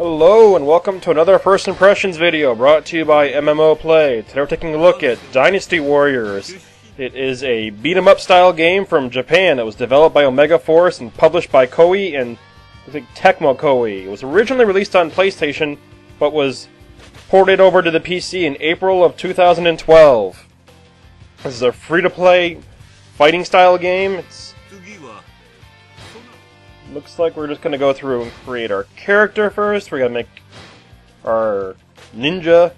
Hello and welcome to another First Impressions video brought to you by MMO Play. Today we're taking a look at Dynasty Warriors. It is a beat-em-up style game from Japan that was developed by Omega Force and published by Koei and I think Tecmo Koei. It was originally released on PlayStation but was ported over to the PC in April of 2012. This is a free-to-play fighting style game. Looks like we're just going to go through and create our character first. We're going to make our ninja.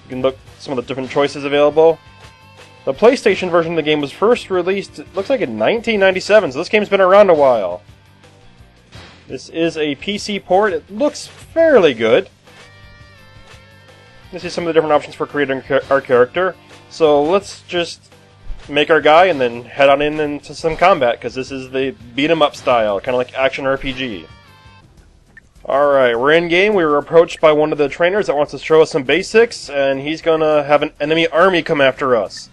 You can look at some of the different choices available. The PlayStation version of the game was first released, it looks like in 1997, so this game's been around a while. This is a PC port. It looks fairly good. This is some of the different options for creating our character. So let's just make our guy and then head on into some combat, because this is the beat-em-up style, kind of like action RPG. Alright, we're in game. We were approached by one of the trainers that wants to show us some basics, and he's gonna have an enemy army come after us.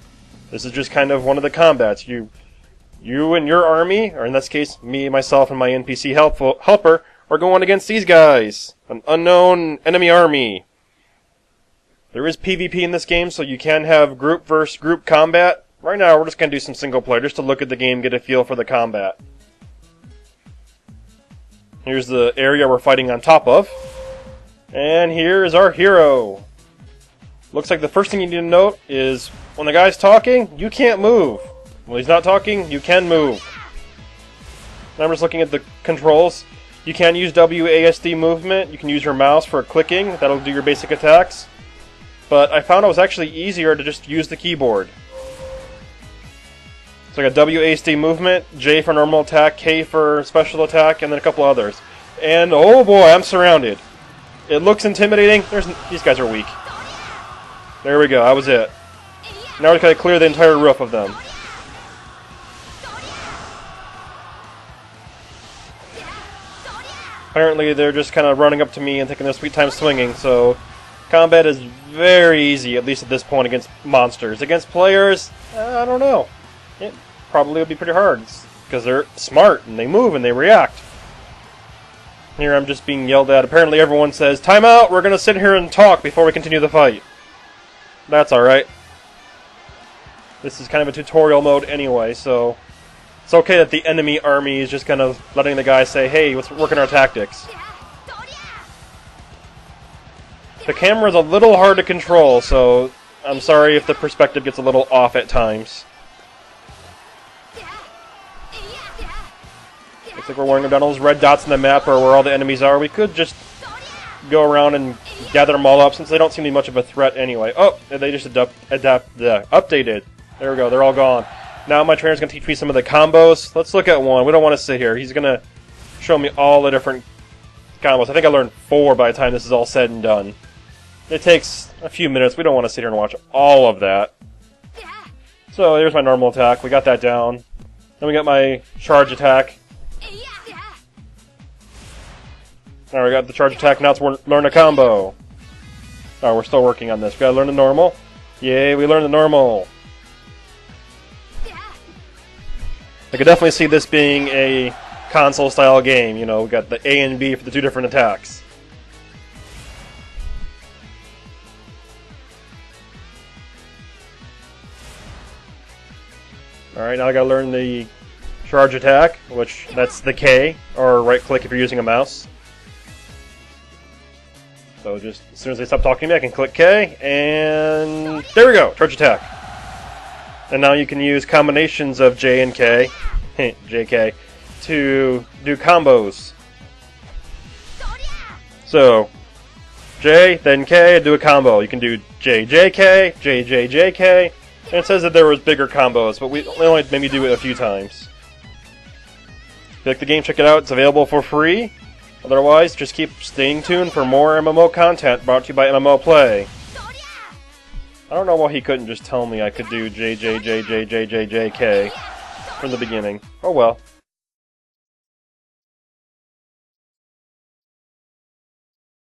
This is just kind of one of the combats. You and your army, or in this case, me, myself, and my NPC helper, are going against these guys. An unknown enemy army. There is PvP in this game, so you can have group versus group combat. Right now, we're just going to do some single player, just to look at the game, get a feel for the combat. Here's the area we're fighting on top of. And here is our hero. Looks like the first thing you need to note is, when the guy's talking, you can't move. When he's not talking, you can move. Now I'm just looking at the controls. You can use WASD movement, you can use your mouse for clicking, that'll do your basic attacks. But I found it was actually easier to just use the keyboard. So I got WASD movement, J for normal attack, K for special attack, and then a couple others. And oh boy, I'm surrounded. It looks intimidating. These guys are weak. There we go, that was it. Now we're going to clear the entire roof of them. Apparently they're just kind of running up to me and taking their sweet time swinging, so combat is very easy, at least at this point, against monsters. Against players, I don't know. It probably would be pretty hard, because they're smart, and they move, and they react. Here I'm just being yelled at. Apparently everyone says, "Time out! We're going to sit here and talk before we continue the fight." That's alright. This is kind of a tutorial mode anyway, so it's okay that the enemy army is just kind of letting the guy say, "Hey, let's work on our tactics." The camera's a little hard to control, so I'm sorry if the perspective gets a little off at times. Looks like we're wandering down those red dots in the map are where all the enemies are. We could just go around and gather them all up, since they don't seem to be much of a threat anyway. Oh, they just updated. There we go, they're all gone. Now my trainer's going to teach me some of the combos. Let's look at one. We don't want to sit here. He's going to show me all the different combos. I think I learned 4 by the time this is all said and done. It takes a few minutes. We don't want to sit here and watch all of that. So there's my normal attack. We got that down. Then we got my charge attack. Alright, we got the charge attack. Now let's learn a combo. Alright, we're still working on this. We gotta learn the normal. Yay, we learned the normal. I could definitely see this being a console-style game. You know, we got the A and B for the 2 different attacks. Alright, now I gotta learn the charge attack, which that's the K, or right-click if you're using a mouse. So just as soon as they stop talking to me, I can click K, and there we go, charge attack. And now you can use combinations of J and K, JK, to do combos. So, J, then K, do a combo. You can do J, JK, J, J, JK, and it says that there was bigger combos, but we only maybe do it a few times. If you like the game, check it out. It's available for free. Otherwise, just keep staying tuned for more MMO content brought to you by MMO Play. I don't know why he couldn't just tell me I could do J, J, J, J, J, J, J, K from the beginning. Oh well.